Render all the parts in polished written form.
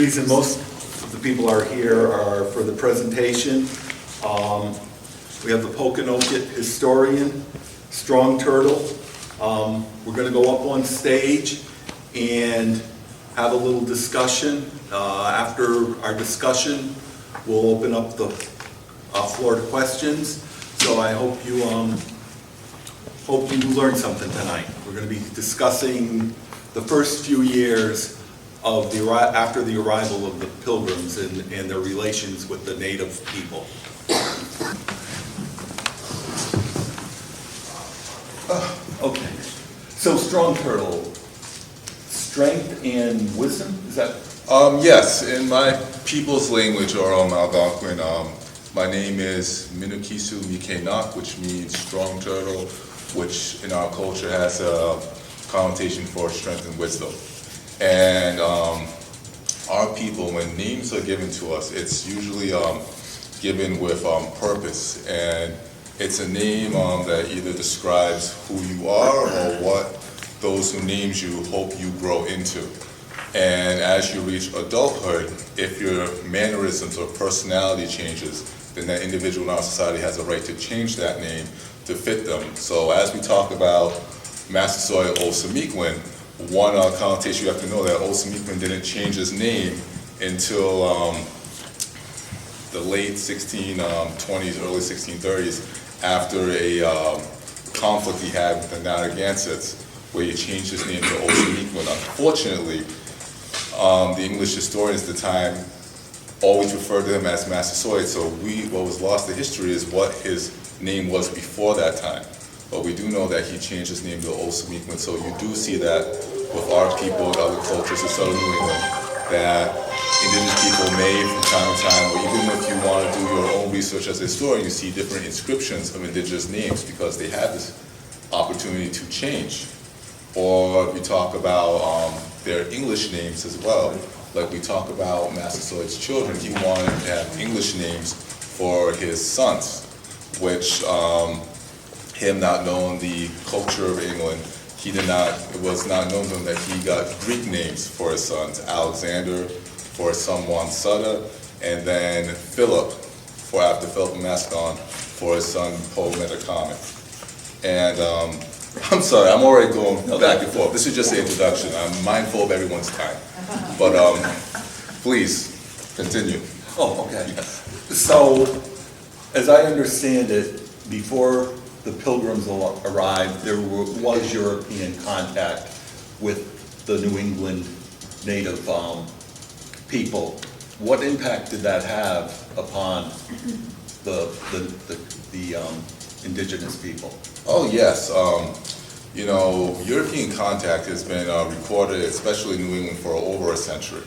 reason most of the people are here are for the presentation. We have the Pokanoket historian, Strong Turtle. We're going to go up on stage and have a little discussion. After our discussion, we'll open up the floor to questions. So I hope you learned something tonight. We're going to be discussing the first few years of after the arrival of the Pilgrims and their relations with the native people. Okay, so Strong Turtle, strength and wisdom, is that? Yes, in my people's language, or Algonquin, my name is Minukisu Mikenak, which means strong turtle, which in our culture has a connotation for strength and wisdom. And our people, when names are given to us, it's usually given with purpose, and it's a name that either describes who you are or what those who names you hope you grow into. And as you reach adulthood, if your mannerisms or personality changes, then that individual in our society has a right to change that name to fit them. So as we talk about Massasoit Osamequin, one connotation you have to know that Osamequin didn't change his name until the late 1620s, early 1630s, after a conflict he had with the Narragansetts, where he changed his name to Osamequin. Unfortunately, the English historians at the time always referred to him as Massasoit, so what was lost to history is what his name was before that time. But we do know that he changed his name to Osamequin, so you do see that with our people and other cultures in southern New England, that indigenous people may, from time to time, or even if you want to do your own research as a historian, you see different inscriptions of indigenous names because they had this opportunity to change. Or we talk about their English names as well. Like we talk about Massasoit's children, he wanted to have English names for his sons, which him not knowing the culture of England, it was not known to him that he got Greek names for his sons. Alexander for his son Wonsutta, and then Philip, after Philip of Macedon, for his son Paul Metacomit. And I'm sorry, I'm already going back and forth. This is just the introduction. I'm mindful of everyone's time. But please, continue. Oh, okay. So, as I understand it, before the Pilgrims arrived, there was European contact with the New England native people. What impact did that have upon the indigenous people? Oh yes, European contact has been recorded, especially in New England, for over a century.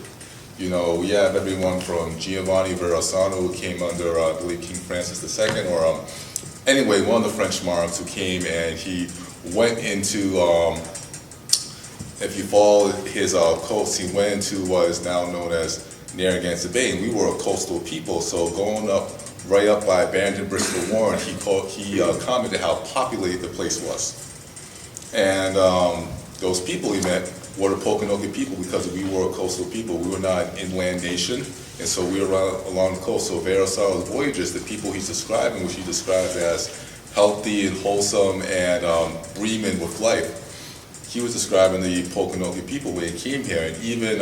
We have everyone from Giovanni Verrazzano, who came under, I believe, King Francis II, or anyway, one of the French monarchs who came, and he went into, if you follow his coast, he went into what is now known as Narragansett Bay, and we were a coastal people, so going right up by Barrington, Bristol, Warren, he commented how populated the place was. And those people he met were the Pokanoket people because we were a coastal people. We were not an inland nation, and so we were along the coast. So Verrazzano's voyages, the people he's describing, which he describes as healthy and wholesome and breathing with life, he was describing the Pokanoket people when he came here. And even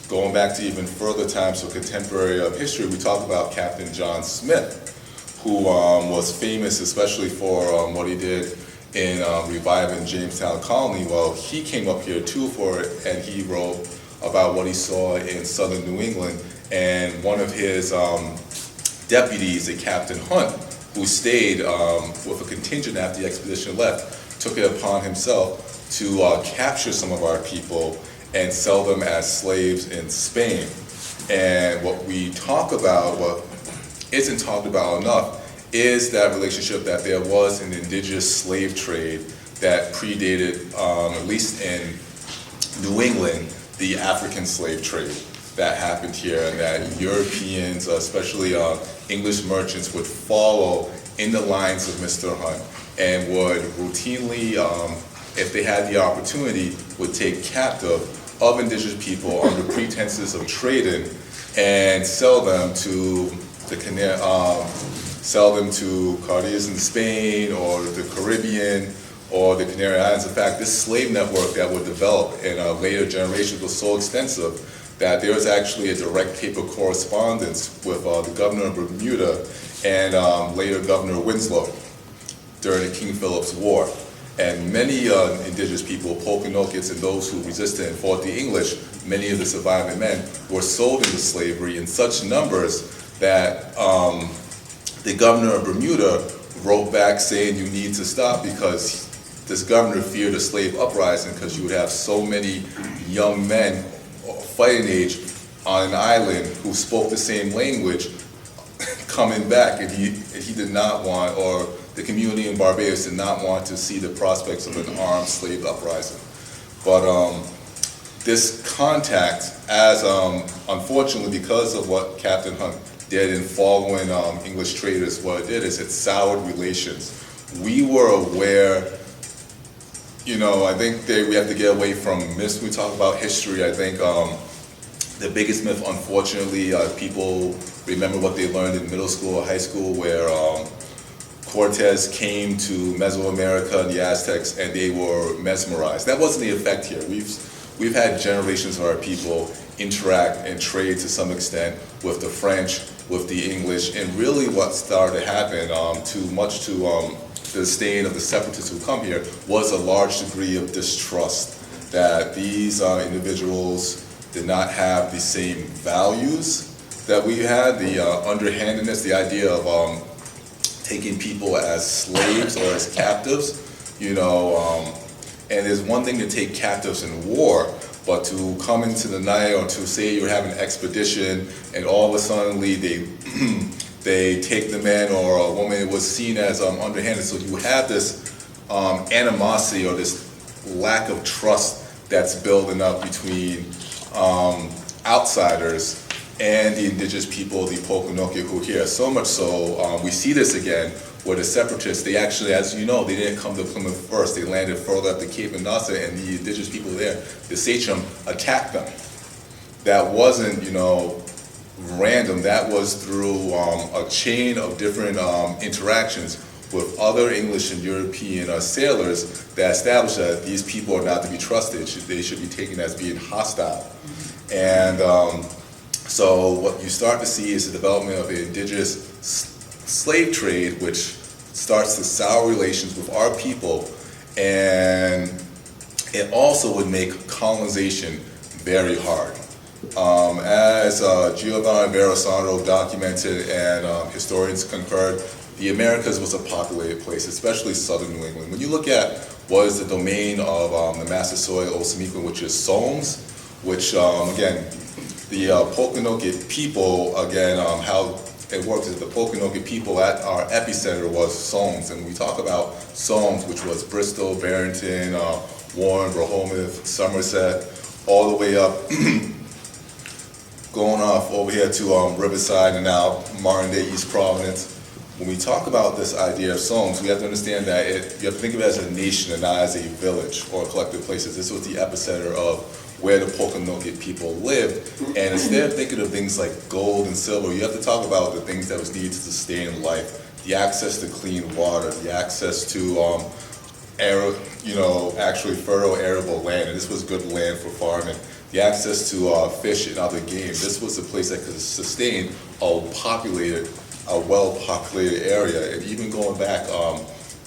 going back to even further times of contemporary history, we talk about Captain John Smith, who was famous especially for what he did in reviving Jamestown Colony. Well, he came up here too for it, and he wrote about what he saw in southern New England. And one of his deputies, a Captain Hunt, who stayed with a contingent after the expedition left, took it upon himself to capture some of our people and sell them as slaves in Spain. And what we talk about, what isn't talked about enough, is that relationship that there was an indigenous slave trade that predated, at least in New England, the African slave trade that happened here, and that Europeans, especially English merchants, would follow in the lines of Mr. Hunt and would routinely, if they had the opportunity, would take captive of indigenous people under pretenses of trading and sell them to Cadiz in Spain or the Caribbean or the Canary Islands. In fact, this slave network that would develop in later generations was so extensive that there was actually a direct paper correspondence with the governor of Bermuda and later Governor Winslow during the King Philip's War. And many indigenous people, Pokanokets and those who resisted and fought the English, many of the surviving men, were sold into slavery in such numbers that the governor of Bermuda wrote back saying you need to stop because this governor feared a slave uprising because you would have so many young men fighting age on an island who spoke the same language coming back, and he did not want, or the community in Barbados did not want to see the prospects of an armed slave uprising. But this contact, as unfortunately because of what Captain Hunt did in following English traders, what it did is it soured relations. We were aware, I think we have to get away from myths when we talk about history. I think the biggest myth, unfortunately, people remember what they learned in middle school or high school, where Cortez came to Mesoamerica and the Aztecs and they were mesmerized. That wasn't the effect here. We've had generations of our people interact and trade to some extent with the French, with the English, and really what started to happen, much to the disdain of the separatists who come here, was a large degree of distrust that these individuals did not have the same values that we had, the underhandedness, the idea of taking people as slaves or as captives, and there's one thing to take captives in war, but to come into the night or to say you're having an expedition and all of a sudden they take the man or a woman, it was seen as underhanded. So you have this animosity or this lack of trust that's building up between outsiders and the indigenous people, the Pokanoket, who are here. So much so, we see this again, where the separatists, they actually, as you know, they didn't come to Plymouth first. They landed further up the Cape of Nasa, and the indigenous people there, the sachem, attacked them. That wasn't, random. That was through a chain of different interactions with other English and European sailors that established that these people are not to be trusted. They should be taken as being hostile. And so what you start to see is the development of an indigenous slave trade, which starts to sour relations with our people, and it also would make colonization very hard. As Giovanni Verasano documented and historians concurred, the Americas was a populated place, especially southern New England. When you look at what is the domain of the Massasoit Osamequin, which is Somes, which again, the Pokanoket people, again, how it works is the Pokanoket people at our epicenter was Somes. And we talk about Somes, which was Bristol, Barrington, Warren, Rehoboth, Somerset, all the way up, going off over here to Riverside and now modern day East Providence. When we talk about this idea of Somes, we have to understand that you have to think of it as a nation and not as a village or a collective places. This was the epicenter of where the Pokanoket people lived. And instead of thinking of things like gold and silver, you have to talk about the things that was needed to sustain life. The access to clean water, the access to actually fertile arable land, and this was good land for farming. The access to fish and other game. This was a place that could sustain a well-populated area. And even going back,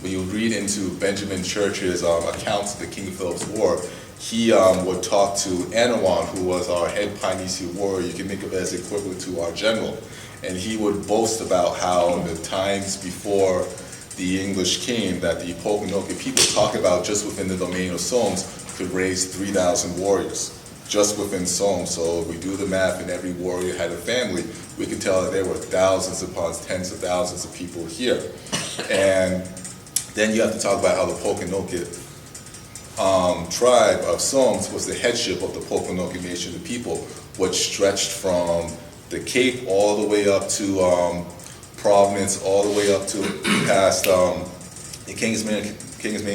when you read into Benjamin Church's accounts of the King Philip's War, he would talk to Anawan, who was our head Painisi warrior. You can think of it as equivalent to our general. And he would boast about how in the times before the English came, that the Pokanoket people, talk about just within the domain of Somes, could raise 3,000 warriors just within Somes. So if we do the math and every warrior had a family, we can tell that there were thousands upon tens of thousands of people here. And then you have to talk about how the Pokanoket tribe of Somes was the headship of the Pokanoket Nation of the people, which stretched from the Cape all the way up to Providence, all the way up to past the Kingsman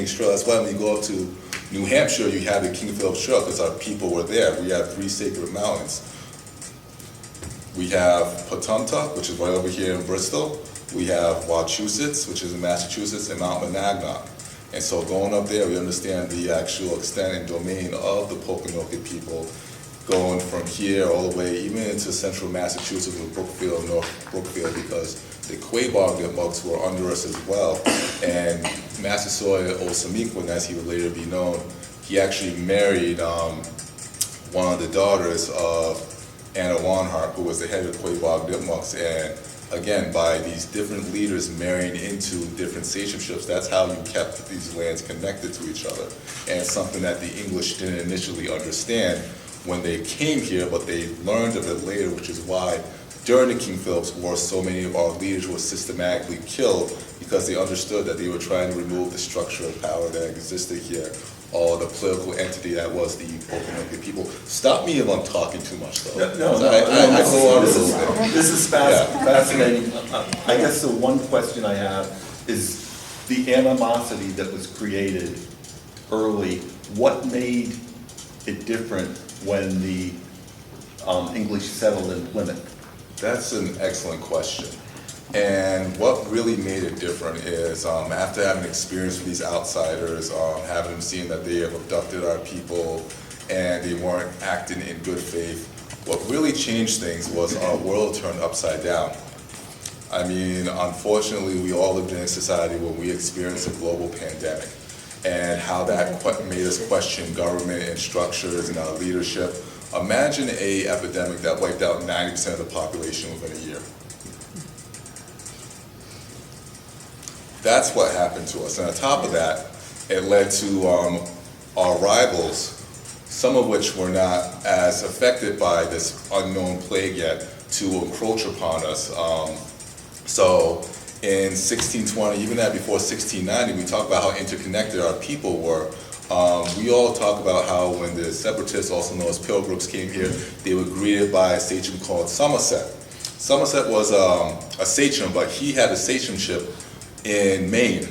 Trail. That's why when you go up to New Hampshire, you have the King Philip Trail because our people were there. We have 3 sacred mountains. We have Patumta, which is right over here in Bristol. We have Wachusett, which is in Massachusetts, and Mount Monadnock. And so going up there, we understand the actual extent and domain of the Pokanoket people, going from here all the way even into central Massachusetts with Brookfield, North Brookfield, because the Quabog Nipmucs were under us as well. And Massasoit Osamequin, as he would later be known, he actually married one of the daughters of Anna Wanhart, who was the head of Quabog Nipmucs. And again, by these different leaders marrying into different sachamships, that's how you kept these lands connected to each other. And it's something that the English didn't initially understand when they came here, but they learned of it later, which is why during the King Philip's War, so many of our leaders were systematically killed because they understood that they were trying to remove the structure of power that existed here, or the political entity that was the Pokanoket people. Stop me if I'm talking too much, though. No, I go on a little bit. This is fascinating. I guess the one question I have is the animosity that was created early. What made it different when the English settled in Plymouth? That's an excellent question. And what really made it different is after having experience with these outsiders, having them seeing that they have abducted our people and they weren't acting in good faith, what really changed things was our world turned upside down. I mean, unfortunately, we all lived in a society where we experienced a global pandemic, and how that made us question government and structures and our leadership. Imagine an epidemic that wiped out 90% of the population within a year. That's what happened to us. And on top of that, it led to our rivals, some of which were not as affected by this unknown plague yet, to encroach upon us. So in 1620, even that before 1690, we talk about how interconnected our people were. We all talk about how when the separatists, also known as pilgrims, came here, they were greeted by a sachem called Somerset. Somerset was a sachem, but he had a sachemship in Maine,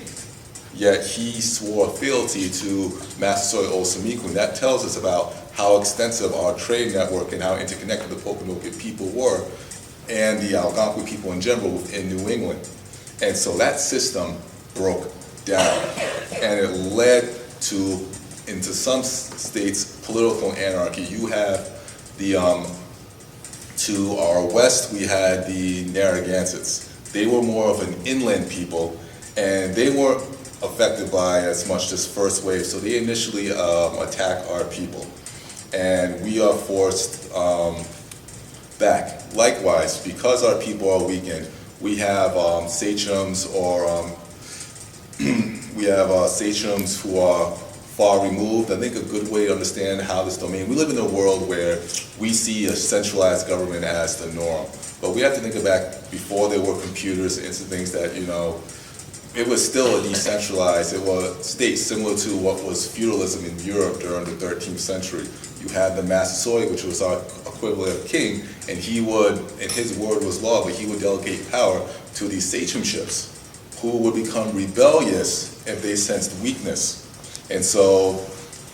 yet he swore fealty to Massasoit Osamequin. That tells us about how extensive our trade network and how interconnected the Pokanoket people were, and the Algonquin people in general within New England. And so that system broke down, and it led to, into some states, political anarchy. You have the, to our west, we had the Narragansetts. They were more of an inland people, and they weren't affected by as much this first wave, so they initially attack our people. And we are forced back. Likewise, because our people are weakened, we have sachems, or we have sachems who are far removed. I think a good way to understand how this domain, we live in a world where we see a centralized government as the norm, but we have to think back before there were computers and things that, you know, it was still a decentralized, it was state similar to what was feudalism in Europe during the 13th century. You had the Massasoit, which was our equivalent of king, and he would, and his word was law, but he would delegate power to these sachemships, who would become rebellious if they sensed weakness. And so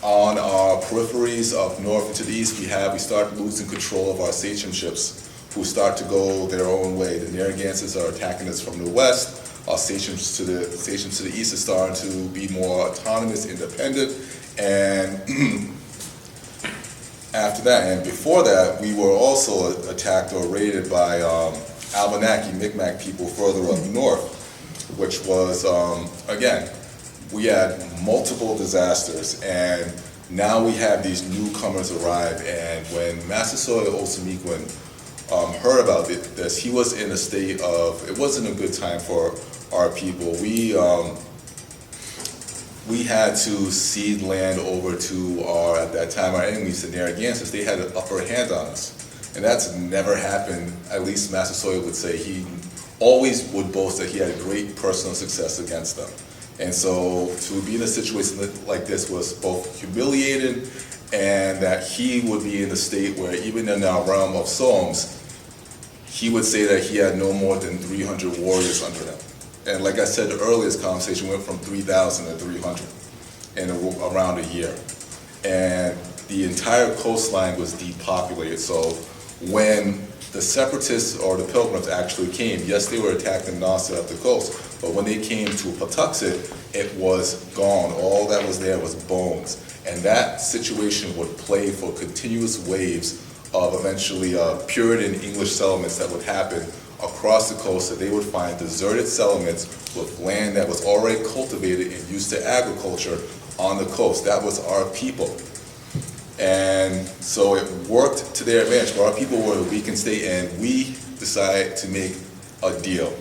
on our peripheries up north and to the east, we start losing control of our sachemships, who start to go their own way. The Narragansetts are attacking us from the west. Our sachems to the east are starting to be more autonomous, independent, and after that, and before that, we were also attacked or raided by Abenaki, Mi'kmaq people further up north, which was, again, we had multiple disasters, and now we have these newcomers arrive. And when Massasoit Osamequin heard about this, he was in a state of, it wasn't a good time for our people. We had to cede land over to our, at that time, our enemies, the Narragansetts. They had an upper hand on us, and that's never happened. At least Massasoit would say he always would boast that he had great personal success against them. And so to be in a situation like this was both humiliated, and that he would be in a state where even in our realm of Somes, he would say that he had no more than 300 warriors under him. And like I said, the earliest conversation went from 3,000 to 300. in around a year. And the entire coastline was depopulated. So when the separatists or the pilgrims actually came, yes, they were attacking Nassau up the coast, but when they came to Patuxent, it was gone. All that was there was bones. And that situation would play for continuous waves of eventually Puritan English settlements that would happen across the coast, that they would find deserted settlements with land that was already cultivated and used to agriculture on the coast. That was our people. And so it worked to their advantage. But our people were the weakened state, and we decided to make a deal.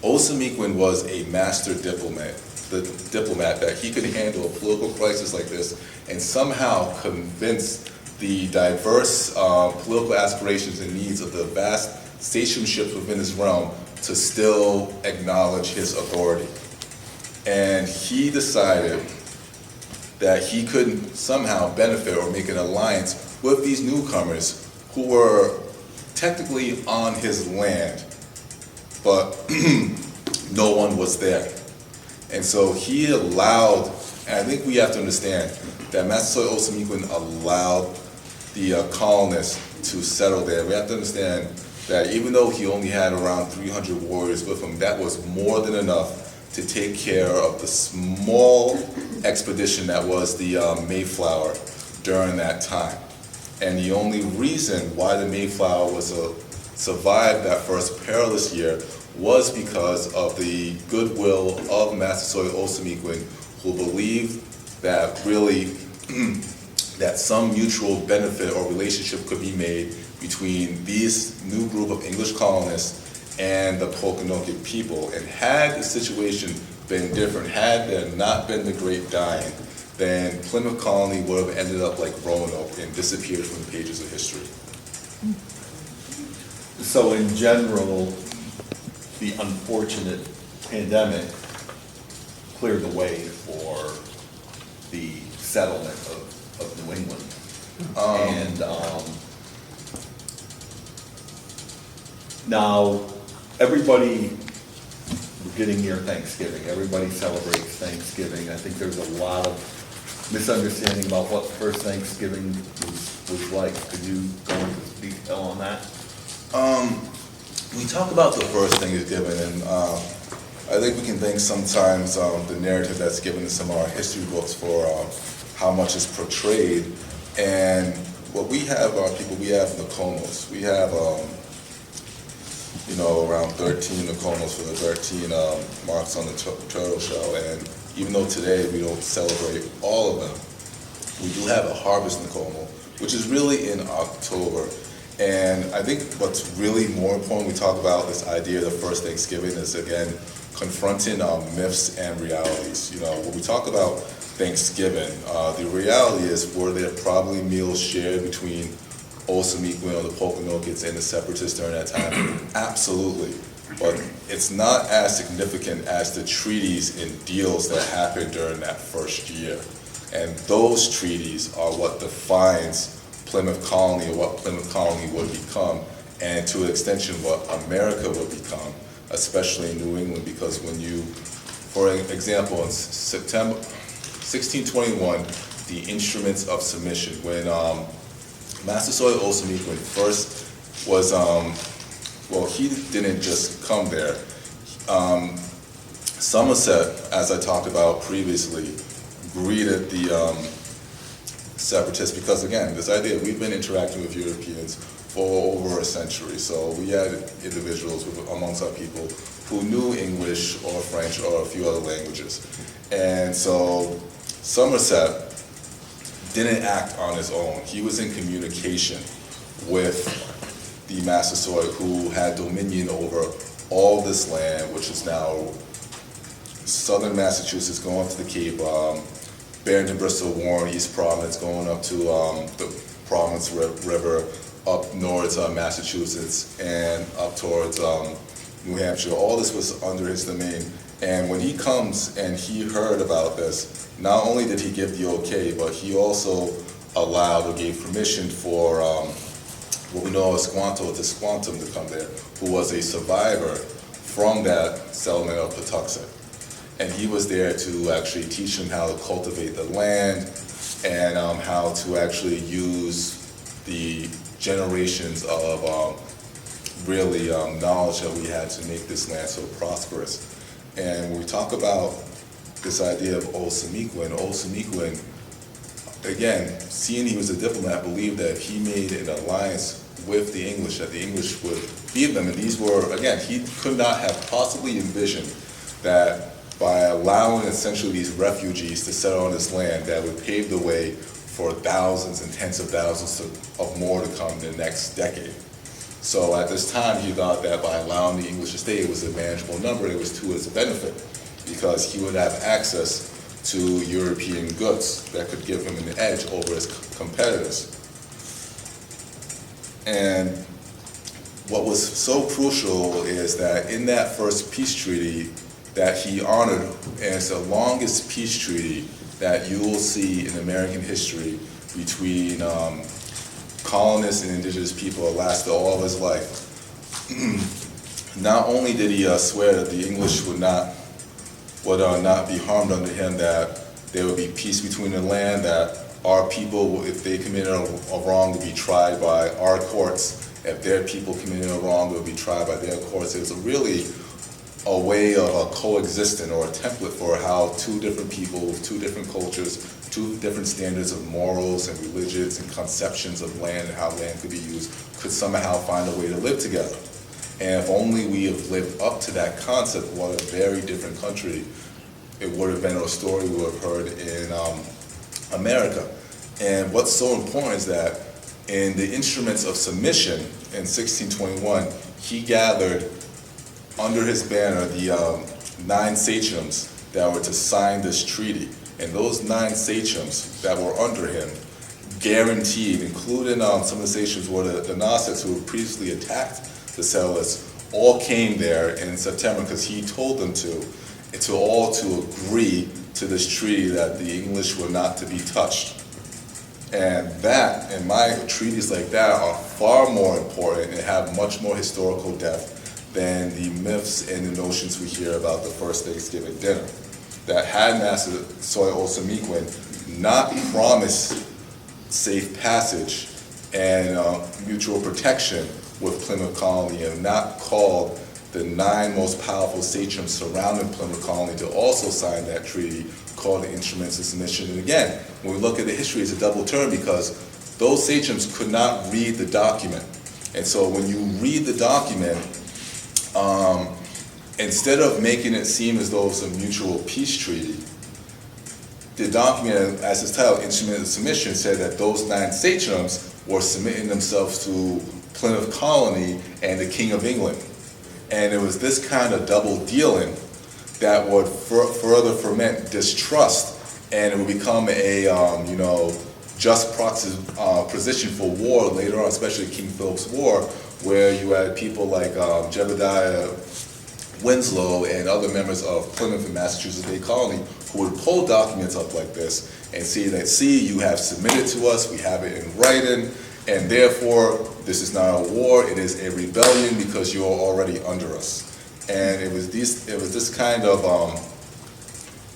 Osamequin was a master diplomat, that he could handle a political crisis like this and somehow convince the diverse political aspirations and needs of the vast statesmanships within his realm to still acknowledge his authority. And he decided that he could somehow benefit or make an alliance with these newcomers who were technically on his land, but no one was there. And so he allowed, and I think we have to understand that Massasoit Osamequin allowed the colonists to settle there. We have to understand that even though he only had around 300 warriors with him, that was more than enough to take care of the small expedition that was the Mayflower during that time. And the only reason why the Mayflower was survived that first perilous year was because of the goodwill of Massasoit Osamequin, who believed that really that some mutual benefit or relationship could be made between these new group of English colonists and the Pokanoket people. And had the situation been different, had there not been the Great Dying, then Plymouth Colony would have ended up like Roanoke and disappeared from the pages of history. So in general, the unfortunate pandemic cleared the way for the settlement of New England. Now, everybody, we're getting near Thanksgiving, everybody celebrates Thanksgiving. I think there's a lot of misunderstanding about what first Thanksgiving was like. Could you go into detail on that? We talk about the first Thanksgiving, and I think we can thank sometimes the narrative that's given in some of our history books for how much is portrayed. And what we have, our people, we have Nokonos. We have, around 13 Nokonos for the 13 marks on the turtle shell. And even though today we don't celebrate all of them, we do have a harvest Nokono, which is really in October. And I think what's really more important, we talk about this idea of the first Thanksgiving, is again confronting myths and realities. When we talk about Thanksgiving, the reality is, were there probably meals shared between Osamequin or the Pokanokets and the separatists during that time? Absolutely. But it's not as significant as the treaties and deals that happened during that first year. And those treaties are what defines Plymouth Colony, or what Plymouth Colony would become, and to an extension what America would become, especially in New England, because when you, for example, in September 1621, the Instruments of Submission, when Massasoit Osamequin first was, he didn't just come there. Somerset, as I talked about previously, greeted the separatists, because again, this idea, we've been interacting with Europeans for over a century, so we had individuals amongst our people who knew English or French or a few other languages. And so Somerset didn't act on his own. He was in communication with the Massasoit, who had dominion over all this land, which is now southern Massachusetts going to the Cape, Barrington, Bristol, Warren, East Providence, going up to the Providence River, up north Massachusetts, and up towards New Hampshire. All this was under his domain. And when he comes and he heard about this, not only did he give the okay, but he also allowed or gave permission for what we know as Squanto to Squantum to come there, who was a survivor from that settlement of Patuxent. and he was there to actually teach them how to cultivate the land and how to actually use the generations of really knowledge that we had to make this land so prosperous. And when we talk about this idea of Old Semiquin, again, seeing he was a diplomat, believed that he made an alliance with the English, that the English would feed them. And these were, again, he could not have possibly envisioned that by allowing essentially these refugees to settle on this land, that would pave the way for thousands and tens of thousands of more to come in the next decade. So at this time, he thought that by allowing the English to stay, it was a manageable number, it was to his benefit, because he would have access to European goods that could give him an edge over his competitors. And what was so crucial is that in that first peace treaty that he honored, and it's the longest peace treaty that you will see in American history between colonists and indigenous people, that lasted all of his life. Not only did he swear that the English would not be harmed under him, that there would be peace between the land, that our people, if they committed a wrong, would be tried by our courts. If their people committed a wrong, would be tried by their courts. It was really a way of coexisting, or a template for how two different people with two different cultures, two different standards of morals and religions and conceptions of land and how land could be used, could somehow find a way to live together. And if only we have lived up to that concept, what a very different country it would have been, or a story we would have heard in America. And what's so important is that in the Instruments of Submission in 1621, he gathered under his banner the 9 sachems that were to sign this treaty. And those 9 sachems that were under him guaranteed, including some of the sachems were the Gnostics who had previously attacked the settlers, all came there in September because he told them to agree to this treaty that the English were not to be touched. And that, and my treaties like that are far more important and have much more historical depth than the myths and the notions we hear about the first Thanksgiving dinner. That had Massasoit Old Semiquin not promised safe passage and mutual protection with Plymouth Colony, and not called the 9 most powerful sachems surrounding Plymouth Colony to also sign that treaty called the Instruments of Submission. And again, when we look at the history, it's a double term because those sachems could not read the document. And so when you read the document, instead of making it seem as though it's a mutual peace treaty, the document, as its title, Instrument of Submission, said that those 9 sachems were submitting themselves to Plymouth Colony and the King of England. And it was this kind of double dealing that would further ferment distrust, and it would become a just proxy position for war later on, especially King Philip's War, where you had people like Jebediah Winslow and other members of Plymouth and Massachusetts Bay Colony who would pull documents up like this and say that, see, you have submitted to us, we have it in writing, and therefore this is not a war, it is a rebellion because you are already under us. And it was this kind of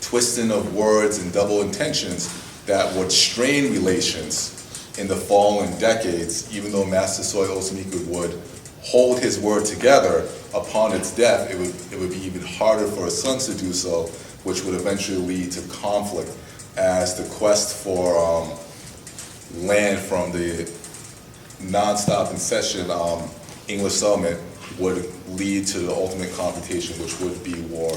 twisting of words and double intentions that would strain relations in the following decades. Even though Massasoit Old Semiquin would hold his word together, upon its death, it would be even harder for his sons to do so, which would eventually lead to conflict as the quest for land from the non-stop incessant English settlement would lead to the ultimate confrontation, which would be war.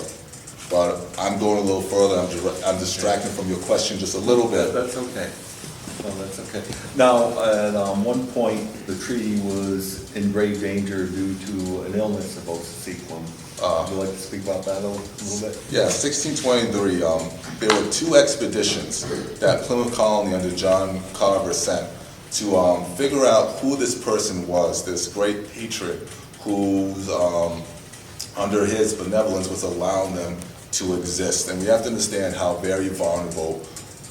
But I'm going a little further. I'm distracting from your question just a little bit. That's okay. No, that's okay. Now, at one point, the treaty was in grave danger due to an illness of Old Semiquin. Would you like to speak about that a little bit? Yeah, 1623, there were 2 expeditions that Plymouth Colony under John Carver sent to figure out who this person was, this great patriot who's under his benevolence was allowing them to exist. And we have to understand how very vulnerable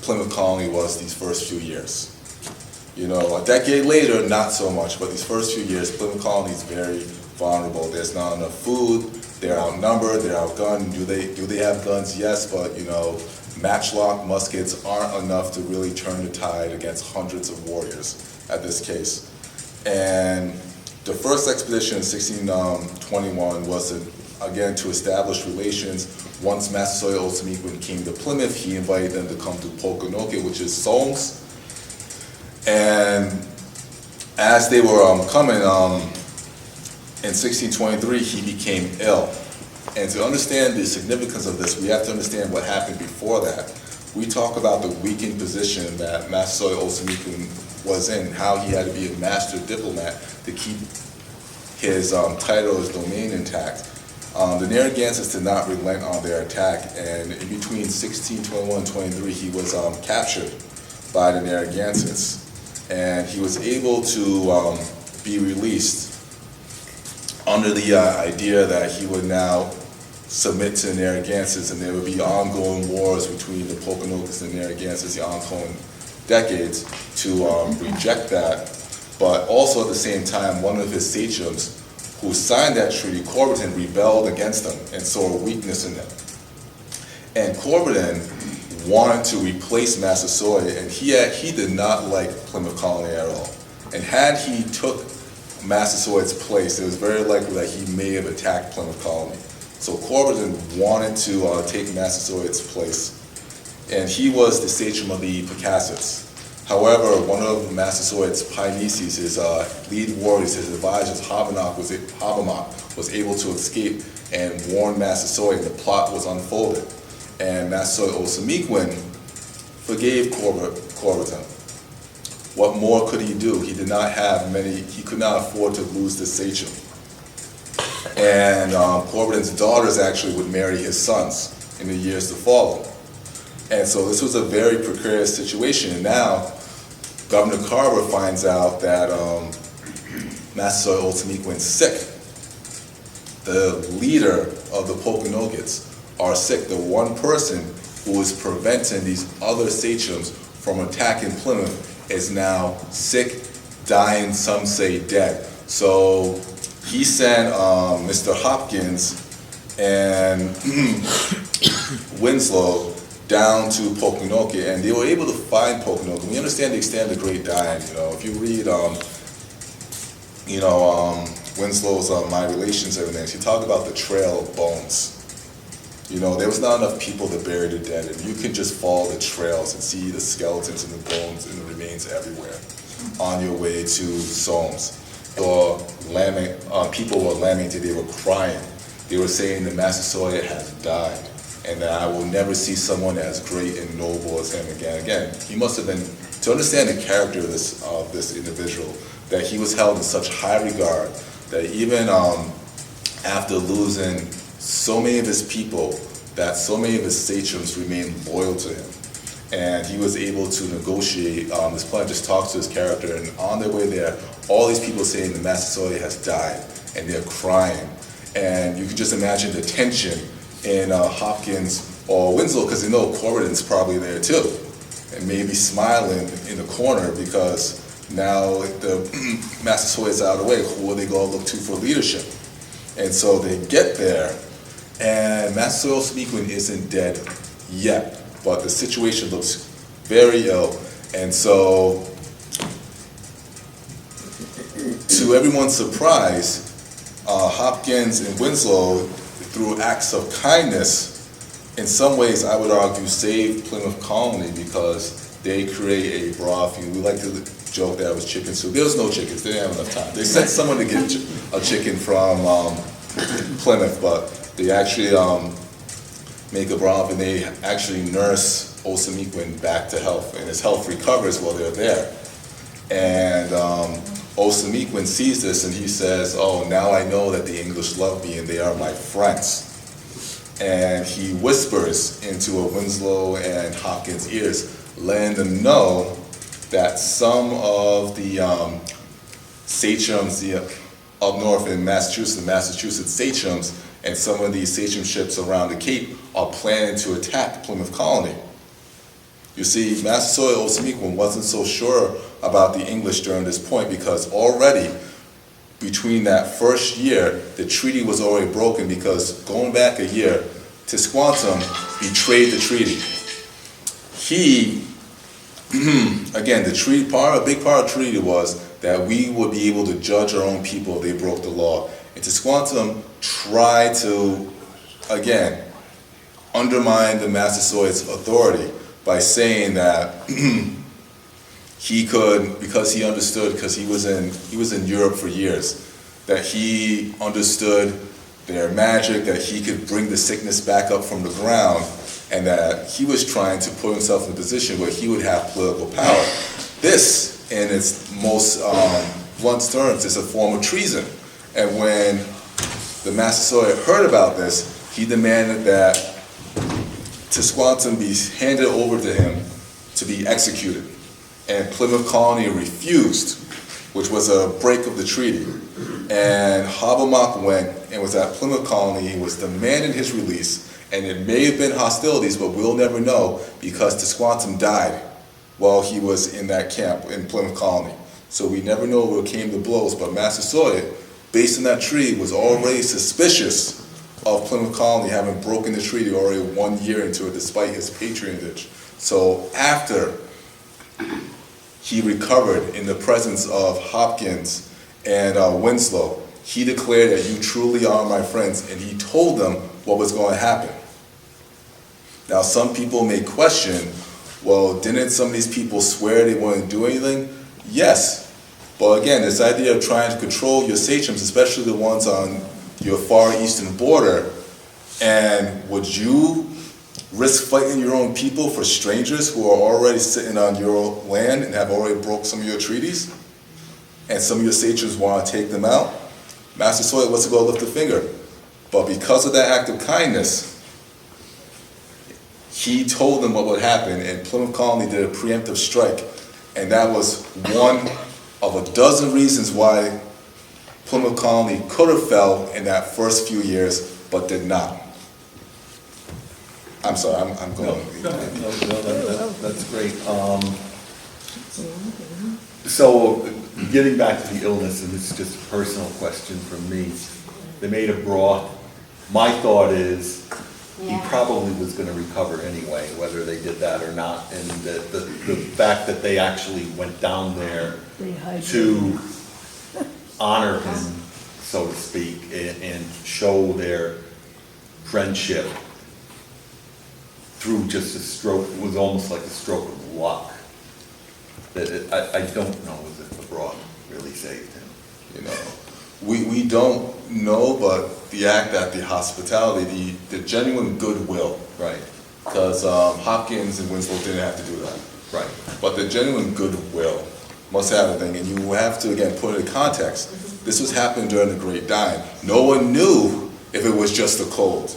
Plymouth Colony was these first few years. You know, a decade later, not so much, but these first few years, Plymouth Colony is very vulnerable. There's not enough food, They're outnumbered, they're outgunned. Do they have guns? Yes, but matchlock muskets aren't enough to really turn the tide against hundreds of warriors at this case. And the first expedition in 1621 was, again, to establish relations. Once Massasoit Osamequin came to Plymouth, he invited them to come to Pokanoket, which is Solms. And as they were coming, in 1623, he became ill. And to understand the significance of this, we have to understand what happened before that. We talk about the weakened position that Massasoit Osamequin was in, how he had to be a master diplomat to keep his title, his domain intact. The Narragansetts did not relent on their attack, and in between 1621 and 23, he was captured by the Narragansetts, and he was able to be released under the idea that he would now submit to the Narragansetts, and there would be ongoing wars between the Pokanokets and the Narragansetts, the ongoing decades, to reject that. But also at the same time, one of his sachems who signed that treaty, Corberton, rebelled against them and saw a weakness in them. And Corberton wanted to replace Massasoit, and he did not like Plymouth Colony at all. And had he took Massasoit's place, it was very likely that he may have attacked Plymouth Colony. So Corberton wanted to take Massasoit's place, and he was the sachem of the Pecasses. However, one of Massasoit's Paineses, his lead warriors, his advisors, Habemock was able to escape and warn Massasoit, and the plot was unfolded. And Massasoit Osamequin forgave Corberton. What more could he do? He did not have many, he could not afford to lose the sachem. And Corberton's daughters actually would marry his sons in the years to follow. And so this was a very precarious situation. And now Governor Carver finds out that Massasoit Osamequin's sick. The leader of the Pokanokets are sick. The one person who is preventing these other sachems from attacking Plymouth is now sick, dying, some say dead. So he sent Mr. Hopkins and Winslow down to Pokanoket, and they were able to find Pokanoket. We understand the extent of the Great Dying. If you read, Winslow's My Relations, everything, he talked about the trail of bones. There was not enough people to bury the dead, and you can just follow the trails and see the skeletons and the bones and the remains everywhere on your way to Solms. People were lamenting, they were crying. They were saying that Massasoit has died, and that I will never see someone as great and noble as him again. Again, he must have been, to understand the character of this individual, that he was held in such high regard that even after losing so many of his people, that so many of his sachems remained loyal to him. And he was able to negotiate, this plan just talks to his character, and on their way there, all these people saying that Massasoit has died, and they're crying. And you can just imagine the tension in Hopkins or Winslow, because they know Corberton's probably there too, and maybe smiling in the corner because now the Massasoit's out of the way, who are they going to look to for leadership? And so they get there, and Massasoit Osamequin isn't dead yet, but the situation looks very ill. And so, to everyone's surprise, Hopkins and Winslow, through acts of kindness, in some ways I would argue saved Plymouth Colony, because they create a broth. We like to joke that it was chicken soup. There was no chickens, they didn't have enough time. They sent someone to get a chicken from Plymouth, but they actually make a broth, and they actually nurse Osamequin back to health, and his health recovers while they're there. And Osamequin sees this, and he says, "Oh, now I know that the English love me, and they are my friends." And he whispers into Winslow and Hopkins' ears, letting them know that some of the sachems up north in Massachusetts sachems, and some of these sachemships around the Cape are planning to attack Plymouth Colony. You see, Massasoit Osamequin wasn't so sure about the English during this point, because already between that first year, the treaty was already broken because going back a year, Tisquantum betrayed the treaty. He, again, the treaty part, a big part of the treaty was that we would be able to judge our own people if they broke the law. And Tisquantum tried to, again, undermine the Massasoit's authority by saying that he could, because he understood, because he was in Europe for years, that he understood their magic, that he could bring the sickness back up from the ground, and that he was trying to put himself in a position where he would have political power. This, in its most blunt terms, is a form of treason. And when the Massasoit heard about this, he demanded that Tisquantum be handed over to him to be executed. And Plymouth Colony refused, which was a break of the treaty. And Hobomok went and was at Plymouth Colony, he was demanding his release, and it may have been hostilities, but we'll never know because Tisquantum died while he was in that camp in Plymouth Colony. So we never know what came to blows, but Massasoit, based on that treaty, was already suspicious of Plymouth Colony having broken the treaty already 1 year into it, despite his patronage. So after he recovered in the presence of Hopkins and Winslow, he declared that you truly are my friends, and he told them what was going to happen. Now, some people may question, well, didn't some of these people swear they wouldn't do anything? Yes, but again, this idea of trying to control your sachems, especially the ones on your far eastern border, and would you risk fighting your own people for strangers who are already sitting on your land and have already broke some of your treaties? And some of your sachems want to take them out? Massasoit wasn't going to lift a finger. But because of that act of kindness, he told them what would happen, and Plymouth Colony did a preemptive strike. And that was one of a dozen reasons why Plymouth Colony could have fell in that first few years, but did not. I'm sorry, I'm going. That's great. So, getting back to the illness, and this is just a personal question from me. They made a broth. My thought is he probably was going to recover anyway, whether they did that or not. And the fact that they actually went down there to honor him, so to speak, and show their friendship through just a stroke, it was almost like a stroke of luck. I don't know if the broth really saved him. You know, we don't know, but the act at the hospitality, the genuine goodwill. Right. Because Hopkins and Winslow didn't have to do that. Right. But the genuine goodwill must have a thing, and you have to, again, put it in context. This was happening during the Great Dying. No one knew if it was just a cold.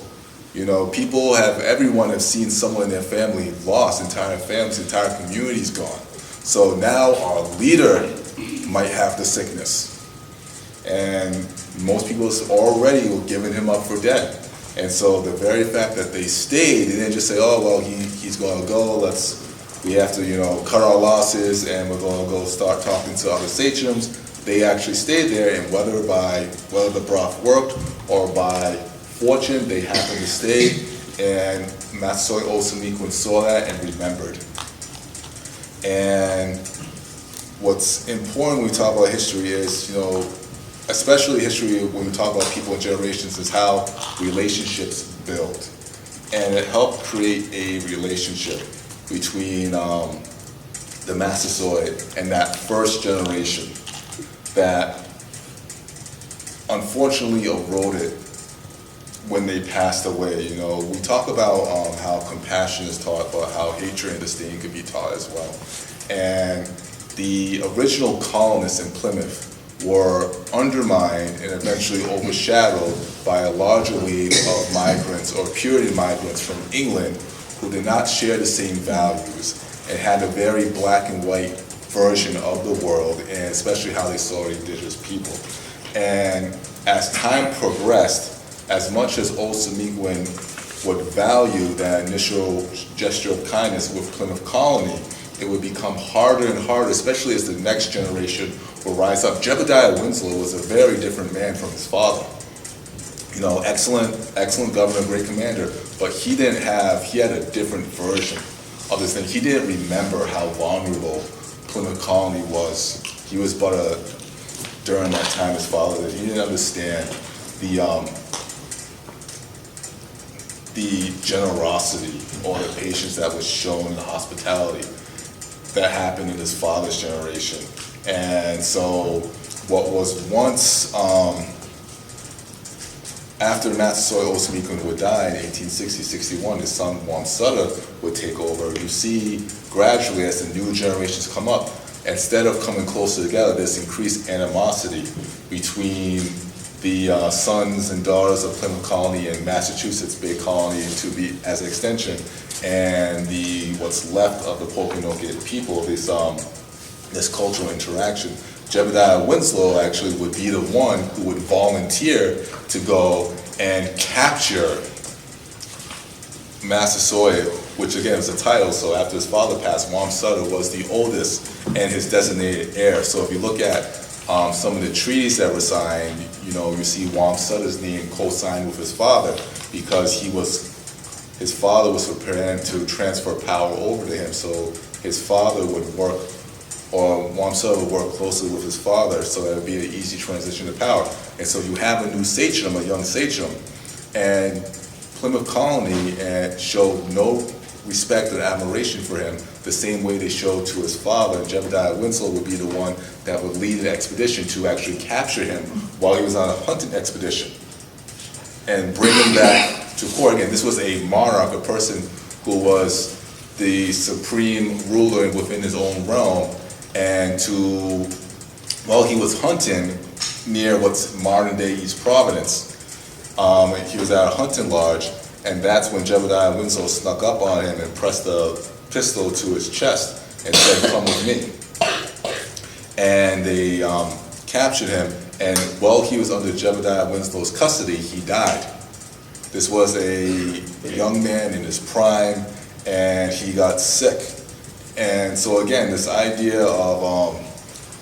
You know, everyone has seen someone in their family lost, entire families, entire communities gone. So now our leader might have the sickness. And most people already were giving him up for dead. And so the very fact that they stayed, they didn't just say, oh, well, he's going to go, we have to, cut our losses and we're going to go start talking to other sachems. They actually stayed there, and whether the broth worked or by fortune, they happened to stay, and Massasoit Osamequin saw that and remembered. And what's important when we talk about history is, especially history when we talk about people and generations, is how relationships build. And it helped create a relationship between the Massasoit and that first generation that unfortunately eroded when they passed away. We talk about how compassion is taught, but how hatred and disdain could be taught as well. And the original colonists in Plymouth were undermined and eventually overshadowed by a larger wave of migrants or Puritan migrants from England who did not share the same values and had a very black and white version of the world, and especially how they saw indigenous people. And as time progressed, as much as Osamequin would value that initial gesture of kindness with Plymouth Colony, it would become harder and harder, especially as the next generation will rise up. Jebediah Winslow was a very different man from his father. You know, excellent governor, great commander, but he had a different version of this thing. He didn't remember how vulnerable Plymouth Colony was. He was during that time his father did. He didn't understand the generosity or the patience that was shown in the hospitality that happened in his father's generation. And so what was once, after Massasoit Osamequin would die in 1860-61, his son Wamsutta would take over. You see gradually as the new generations come up, instead of coming closer together, there's increased animosity between the sons and daughters of Plymouth Colony and Massachusetts Bay Colony, to be as an extension, and what's left of the Pokanoket people, this cultural interaction. Jebediah Winslow actually would be the one who would volunteer to go and capture Massasoit, which again is a title. So after his father passed, Wamsutta was the oldest and his designated heir. So if you look at some of the treaties that were signed, you know, you see Wamsutta's name co-signed with his father, because his father was preparing to transfer power over to him. So his father would work, or Wamsutta would work closely with his father, so that would be an easy transition to power. And so you have a new sachem, a young sachem, and Plymouth Colony showed no respect or admiration for him the same way they showed to his father. Jebediah Winslow would be the one that would lead an expedition to actually capture him while he was on a hunting expedition and bring him back to court. Again, this was a monarch, a person who was the supreme ruler within his own realm, and while he was hunting near what's modern day East Providence, he was at a hunting lodge, and that's when Jebediah Winslow snuck up on him and pressed a pistol to his chest and said, "Come with me." And they captured him, and while he was under Jebediah Winslow's custody, he died. This was a young man in his prime, and he got sick. And so again, this idea of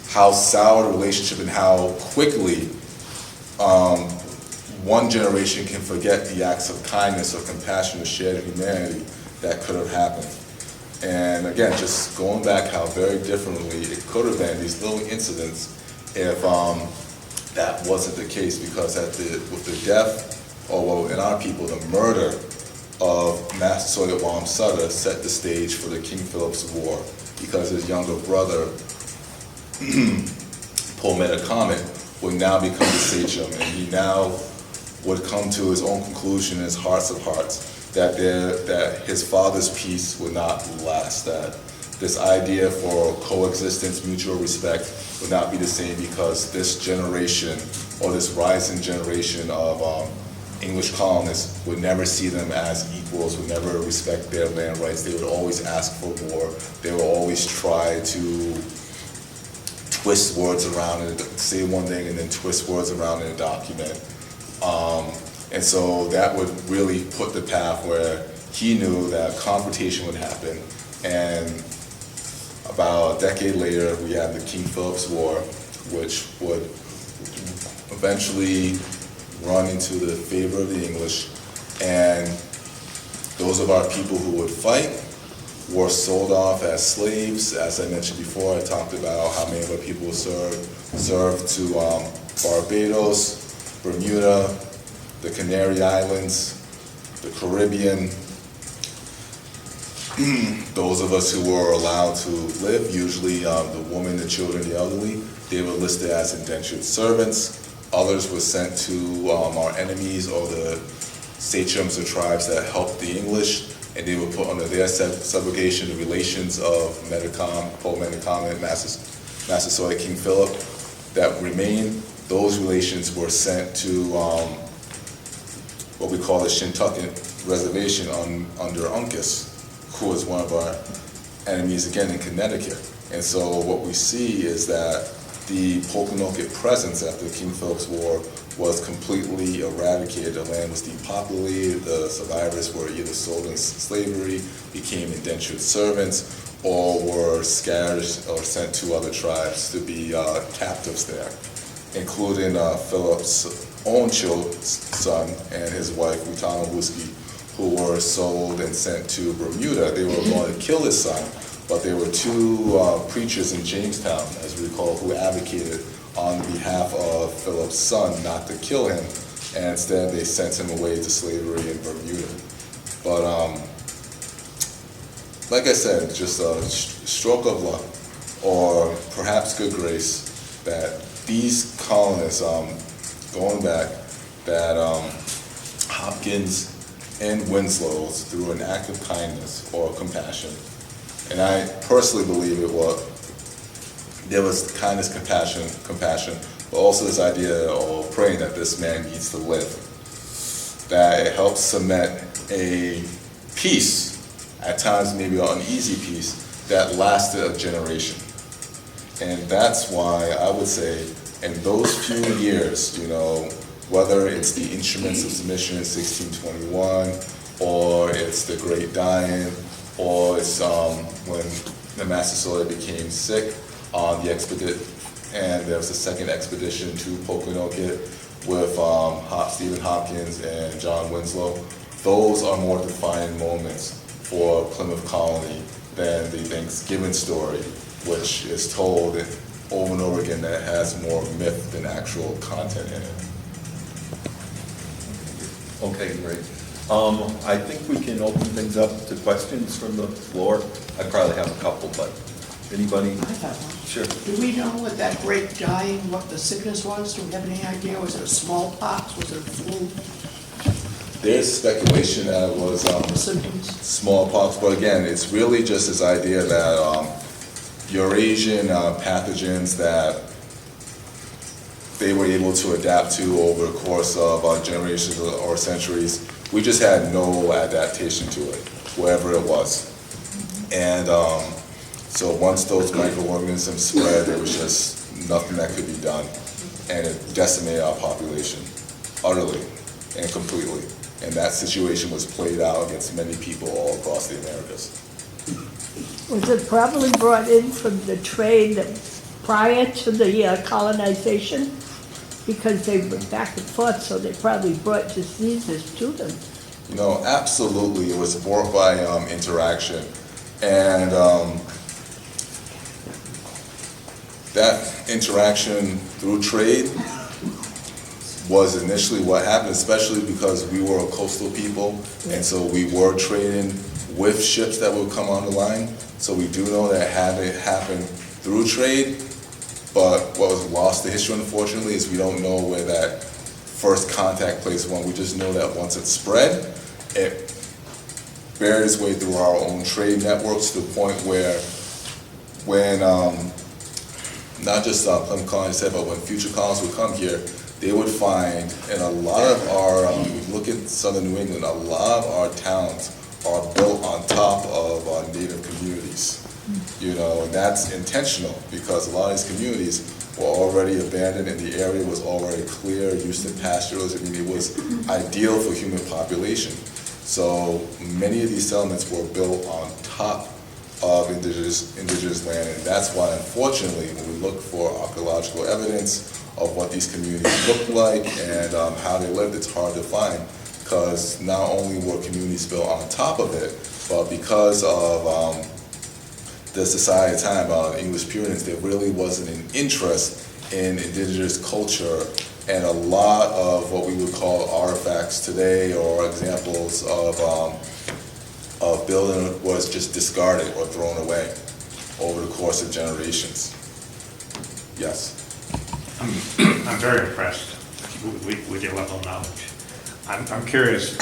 how sour the relationship and how quickly one generation can forget the acts of kindness or compassion or shared humanity that could have happened. And again, just going back how very differently it could have been, these little incidents, if that wasn't the case, because with the death, or well, in our people, the murder of Massasoit Wamsutta set the stage for the King Philip's War, because his younger brother, Pometacomet, would now become the sachem, and he now would come to his own conclusion in his hearts of hearts that his father's peace would not last, that this idea for coexistence, mutual respect would not be the same, because this generation, or this rising generation of English colonists, would never see them as equals, would never respect their land rights. They would always ask for more. They would always try to twist words around it, say one thing and then twist words around in a document. And so that would really put the path where he knew that confrontation would happen. And about a decade later, we had the King Philip's War, which would eventually run into the favor of the English. And those of our people who would fight were sold off as slaves. As I mentioned before, I talked about how many of our people served to Barbados, Bermuda, the Canary Islands, the Caribbean. Those of us who were allowed to live, usually the women, the children, the elderly, they were listed as indentured servants. Others were sent to our enemies or the sachems or tribes that helped the English, and they were put under their subrogation. The relations of Pometacomet, Massasoit, King Philip that remained, those relations were sent to what we call the Shintucket Reservation under Uncas, who was one of our enemies again in Connecticut. And so what we see is that the Pokanoket presence after King Philip's War was completely eradicated. The land was depopulated. The survivors were either sold into slavery, became indentured servants, or were scattered or sent to other tribes to be captives there, including Philip's own son and his wife, Utanabuski, who were sold and sent to Bermuda. They were going to kill his son, but there were two preachers in Jamestown, as we recall, who advocated on behalf of Philip's son not to kill him, and instead they sent him away to slavery in Bermuda. But like I said, just a stroke of luck, or perhaps good grace, that these colonists, going back, that Hopkins and Winslow's, through an act of kindness or compassion, and I personally believe there was kindness, compassion, but also this idea of praying that this man needs to live, that it helps cement a peace, at times maybe an uneasy peace, that lasted a generation. And that's why I would say, in those few years, whether it's the Instruments of Submission in 1621, or it's the Great Dying, or it's when the Master Solar became sick on the expedition, and there was the second expedition to Pokanoket with Stephen Hopkins and John Winslow. Those are more defining moments for Plymouth Colony than the Thanksgiving story, which is told over and over again, that has more myth than actual content in it. Okay, great. I think we can open things up to questions from the floor. I probably have a couple, but anybody? I have one. Sure. Do we know what that great dying, what the sickness was? Do we have any idea? Was it smallpox? Was it flu There's speculation that it was symptoms? smallpox, but again, it's really just this idea that Eurasian pathogens that they were able to adapt to over the course of generations or centuries, we just had no adaptation to it, wherever it was. And so once those microorganisms spread, there was just nothing that could be done. And it decimated our population utterly and completely. And that situation was played out against many people all across the Americas. Was it probably brought in from the trade prior to the colonization? Because they were back and forth, so they probably brought diseases to them. Absolutely, it was brought by interaction. And that interaction through trade was initially what happened, especially because we were a coastal people, and so we were trading with ships that would come on the line. So we do know that it happened through trade, but what was lost to history, unfortunately, is we don't know where that first contact place went. We just know that once it spread, it buried its way through our own trade networks to the point where when, not just Plymouth Colony said, but when future colonists would come here, they would find, and a lot of our, if you look at southern New England, a lot of our towns are built on top of our native communities. And that's intentional because a lot of these communities were already abandoned and the area was already clear, used to pastures. It was ideal for human population. So many of these settlements were built on top of indigenous land, and that's why, unfortunately, when we look for archaeological evidence of what these communities looked like and how they lived, it's hard to find, because not only were communities built on top of it, but because of the society at the time, English Puritans, there really wasn't an interest in indigenous culture, and a lot of what we would call artifacts today or examples of building was just discarded or thrown away over the course of generations. Yes? I'm very impressed with your level of knowledge. I'm curious,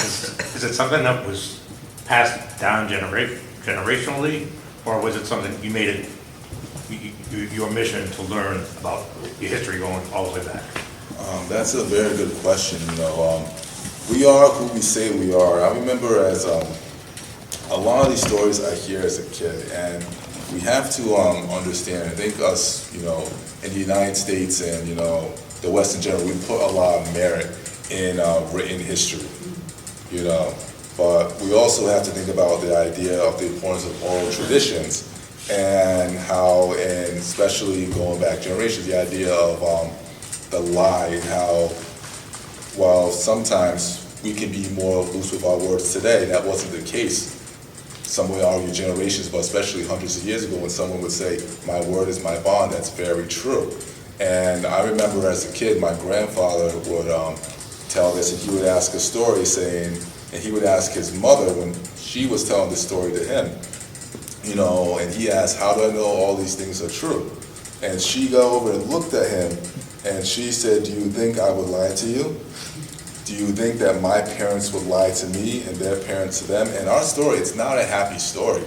is it something that was passed down generationally, or was it something you made it your mission to learn about your history going all the way back? That's a very good question. We are who we say we are. I remember as a lot of these stories I hear as a kid, and we have to understand, I think us, in the United States and, the West in general, we put a lot of merit in written history, but we also have to think about the idea of the importance of oral traditions and how, and especially going back generations, the idea of the lie, and how, while sometimes we can be more loose with our words today, that wasn't the case. Some would argue generations, but especially hundreds of years ago, when someone would say, "My word is my bond," that's very true. And I remember as a kid, my grandfather would tell this, and he would ask a story saying, and he would ask his mother when she was telling the story to him, you know, and he asked, "How do I know all these things are true?" And she got over and looked at him, and she said, "Do you think I would lie to you? Do you think that my parents would lie to me and their parents to them?" And our story, it's not a happy story.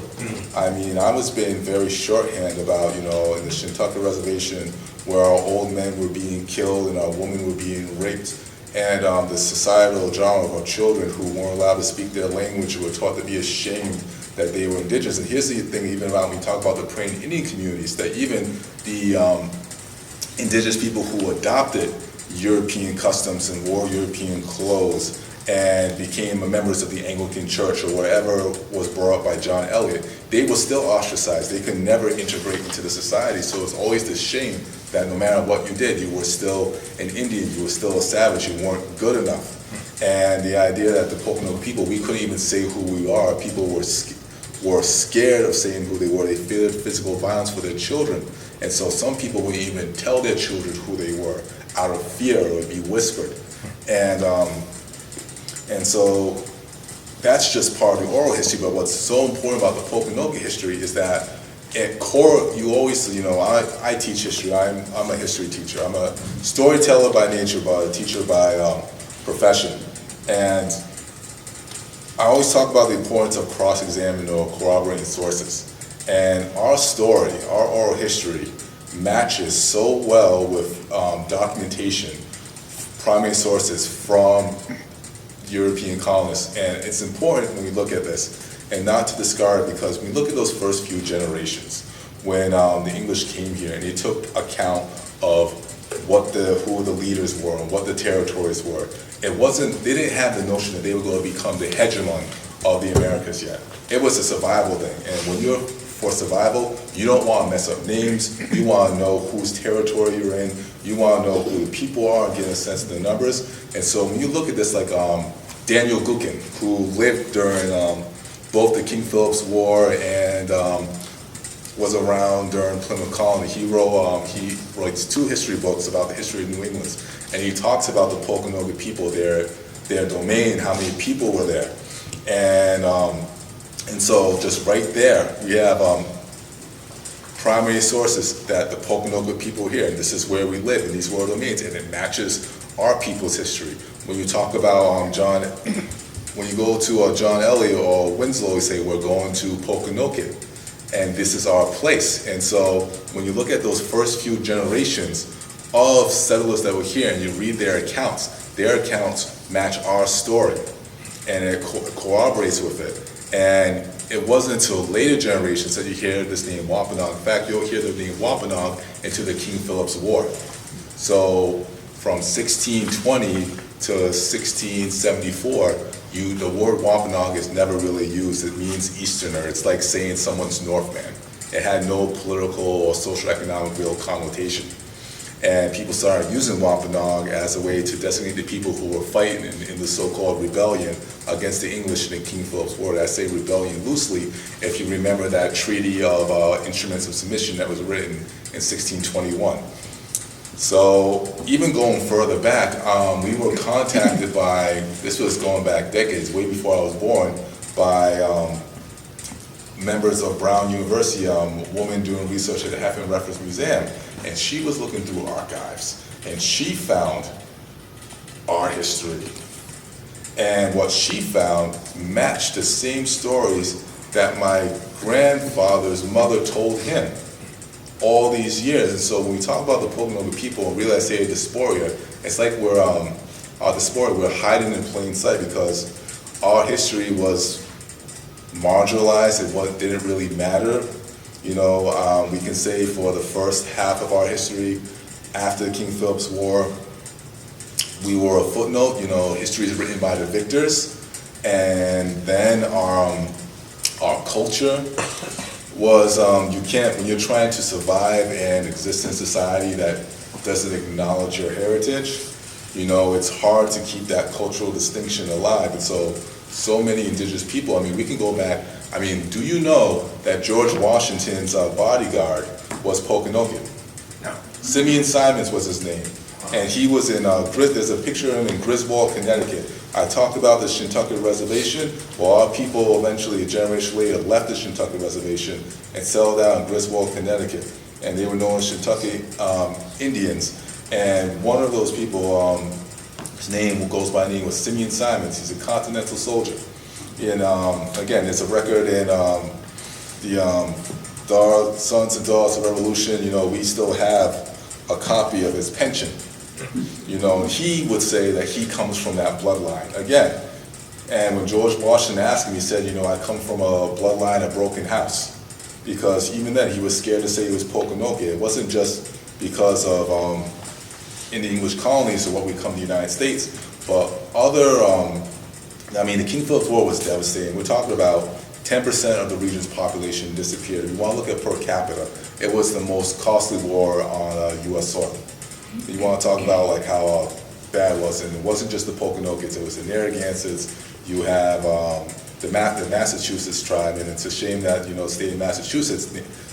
I mean, I was being very shorthand about, you know, in the Shintucket Reservation, where our old men were being killed and our women were being raped, and the societal drama of our children who weren't allowed to speak their language, who were taught to be ashamed that they were indigenous. And here's the thing, even about when we talk about the praying Indian communities, that even the indigenous people who adopted European customs and wore European clothes and became members of the Anglican Church or whatever was brought up by John Eliot, they were still ostracized. They could never integrate into the society. So it's always this shame that no matter what you did, you were still an Indian, you were still a savage, you weren't good enough. And the idea that the Pocono people, we couldn't even say who we are. People were scared of saying who they were. They feared physical violence for their children. And so some people wouldn't even tell their children who they were out of fear, or it would be whispered. And so that's just part of the oral history, but what's so important about the Pocono history is that at core, you always, you know, I teach history, I'm a history teacher. I'm a storyteller by nature, but a teacher by profession. And I always talk about the importance of cross-examining or corroborating sources. And our story, our oral history, matches so well with documentation, primary sources from European colonists. And it's important when we look at this, and not to discard it, because when we look at those first few generations, when the English came here and they took account of who the leaders were and what the territories were, they didn't have the notion that they were going to become the hegemon of the Americas yet. It was a survival thing, and when you're for survival, you don't want to mess up names, you want to know whose territory you're in, you want to know who the people are and get a sense of the numbers. And so when you look at this, like Daniel Gookin, who lived during both the King Philip's War and was around during Plymouth Colony. He writes 2 history books about the history of New England, and he talks about the Pocono people, their domain, how many people were there. And so just right there, we have primary sources that the Pocono people here, and this is where we live, in these world domains, and it matches our people's history. When you talk about when you go to John Eliot or Winslow, you say, we're going to Poconoket, and this is our place. And so when you look at those first few generations of settlers that were here, and you read their accounts match our story, and it corroborates with it. And it wasn't until later generations that you hear this name Wampanoag. In fact, you'll hear the name Wampanoag into the King Philip's War. So from 1620 to 1674, the word Wampanoag is never really used. It means Easterner. It's like saying someone's Northman. It had no political or social economic real connotation. And people started using Wampanoag as a way to designate the people who were fighting in the so-called rebellion against the English in King Philip's War. I say rebellion loosely if you remember that treaty of instruments of submission that was written in 1621. So even going further back, we were contacted by, this was going back decades, way before I was born, by members of Brown University, a woman doing research at the Heffernan Reference Museum, and she was looking through archives, and she found our history. And what she found matched the same stories that my grandfather's mother told him all these years. And so when we talk about the Pocono people and realize they're dysphoria, it's like we're hiding in plain sight, because our history was marginalized. It didn't really matter. You know, we can say for the first half of our history, after the King Philip's War, we were a footnote. You know, history is written by the victors, and then our culture was you can't, when you're trying to survive and exist in society that doesn't acknowledge your heritage, you know, it's hard to keep that cultural distinction alive. And so many indigenous people, I mean, we can go back, I mean, do you know that George Washington's bodyguard was Pokanoket? No. Simeon Simons was his name. And he was in, there's a picture of him in Griswold, Connecticut. I talked about the Shintucket Reservation. Well, our people eventually, a generation later, left the Shintucket Reservation and settled down in Griswold, Connecticut. And they were known as Shintucket Indians. And one of those people, his name goes by name was Simeon Simons. He's a Continental soldier. And again, there's a record in the Sons and Daughters of Revolution. You know, we still have a copy of his pension. You know, he would say that he comes from that bloodline. Again, and when George Washington asked him, he said, you know, I come from a bloodline of broken house. Because even then, he was scared to say he was Pokanoket. It wasn't just because of in the English colonies or what we come to the United States, but other, I mean, the King Philip's War was devastating. We're talking about 10% of the region's population disappeared. If you want to look at per capita, it was the most costly war on U.S. soil. You want to talk about like how bad it was, and it wasn't just the Pokanokets, it was the Narragansetts. You have the Massachusetts tribe, and it's a shame that, you know, the state of Massachusetts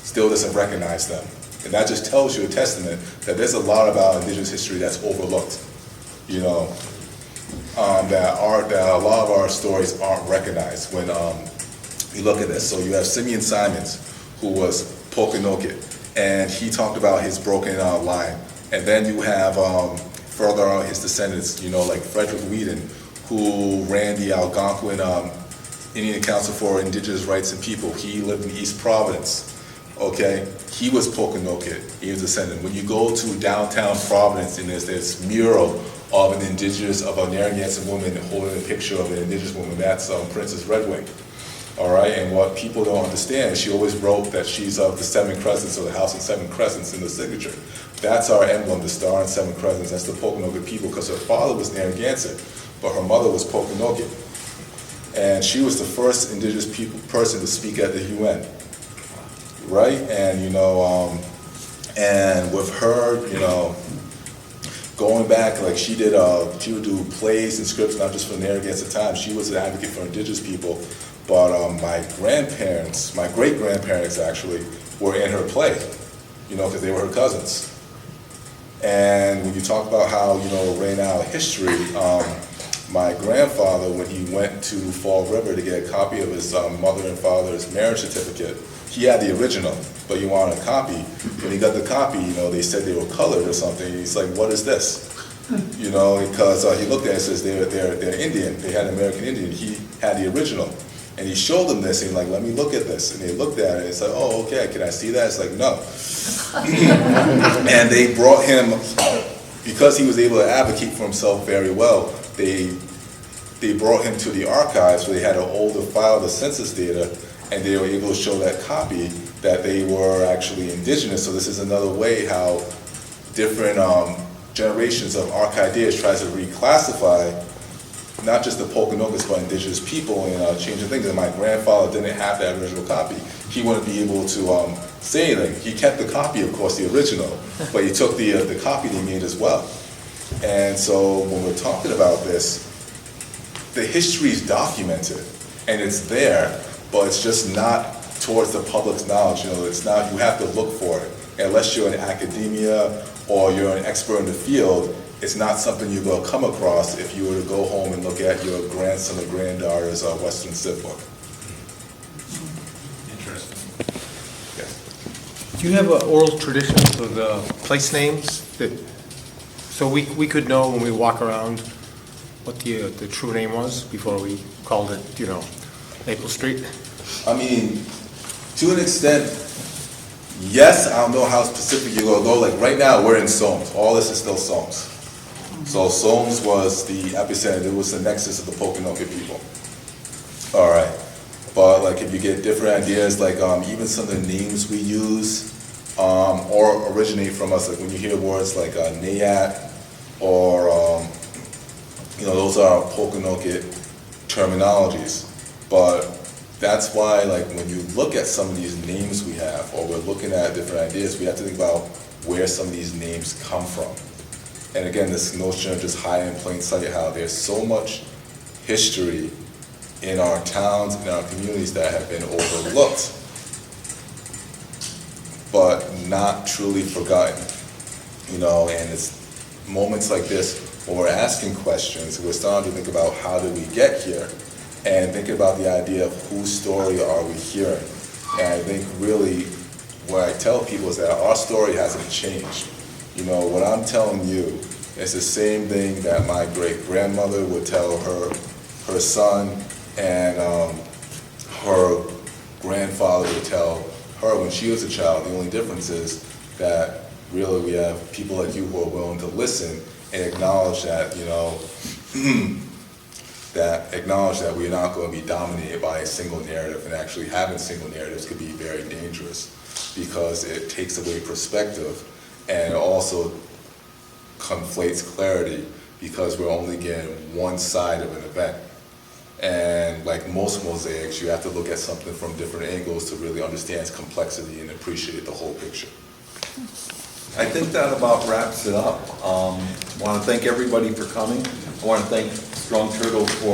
still doesn't recognize them. And that just tells you a testament that there's a lot about indigenous history that's overlooked. You know, that a lot of our stories aren't recognized when you look at this. So you have Simeon Simons, who was Pokanoket, and he talked about his broken line. And then you have further on his descendants, you know, like Frederick Whedon, who ran the Algonquin Indian Council for Indigenous Rights and People. He lived in East Providence. Okay, he was Pokanoket. He was a descendant. When you go to downtown Providence, and there's this mural of a Narragansett woman holding a picture of an indigenous woman. That's Princess Redwing. All right, and what people don't understand, she always wrote that she's of the Seven Crescents, or the House of Seven Crescents, in the signature. That's our emblem, the Star and Seven Crescents. That's the Pokanoket people, because her father was Narragansett, but her mother was Pokanoket. And she was the first indigenous person to speak at the UN. Right, and you know, and with her, you know, going back, like she would do plays and scripts, not just for Narragansett Times. She was an advocate for indigenous people. But my great-grandparents actually, were in her play, you know, because they were her cousins. And when you talk about how, you know, ran out of history, my grandfather, when he went to Fall River to get a copy of his mother and father's marriage certificate, he had the original, but he wanted a copy. When he got the copy, you know, they said they were colored or something. He's like, what is this? You know, because he looked at it and says they're Indian. They had American Indian. He had the original. And he showed them this, and he's like, let me look at this. And they looked at it, and it's like, oh, okay, can I see that? It's like, no. And they brought him, because he was able to advocate for himself very well, they brought him to the archives where they had an older file of the census data, and they were able to show that copy that they were actually indigenous. So this is another way how different generations of archiveers tries to reclassify not just the Pokanokets, but indigenous people, and changing things. And my grandfather didn't have that original copy. He wouldn't be able to say anything. He kept the copy, of course, the original, but he took the copy they made as well. And so when we're talking about this, the history is documented, and it's there, but it's just not towards the public's knowledge. You know, it's not, you have to look for it. Unless you're in academia or you're an expert in the field, it's not something you're going to come across if you were to go home and look at your grandson or granddaughter's Western Civ book. Interesting. Yes. Do you have oral traditions of place names that, so we could know when we walk around what the true name was before we called it, you know, Maple Street? I mean, to an extent, yes. I don't know how specific you're going to go. Like right now, we're in Somes. All this is still Somes. So Somes was the epicenter. It was the nexus of the Pokanoket people. All right. But like if you get different ideas, like even some of the names we use or originate from us, like when you hear words like Nayat or, you know, those are Pokanoket terminologies. But that's why, like, when you look at some of these names we have, or we're looking at different ideas, we have to think about where some of these names come from. And again, this notion of just hiding in plain sight, how there's so much history in our towns, in our communities that have been overlooked, but not truly forgotten. You know, and it's moments like this where we're asking questions, we're starting to think about how did we get here, and think about the idea of whose story are we hearing. And I think really what I tell people is that our story hasn't changed. You know, what I'm telling you is the same thing that my great-grandmother would tell her son, and her grandfather would tell her when she was a child. The only difference is that really we have people like you who are willing to listen and acknowledge that, you know, acknowledge that we're not going to be dominated by a single narrative, and actually having single narratives could be very dangerous because it takes away perspective, and it also conflates clarity because we're only getting one side of an event. And like most mosaics, you have to look at something from different angles to really understand its complexity and appreciate the whole picture. I think that about wraps it up. Want to thank everybody for coming. I want to thank Strong Turtle for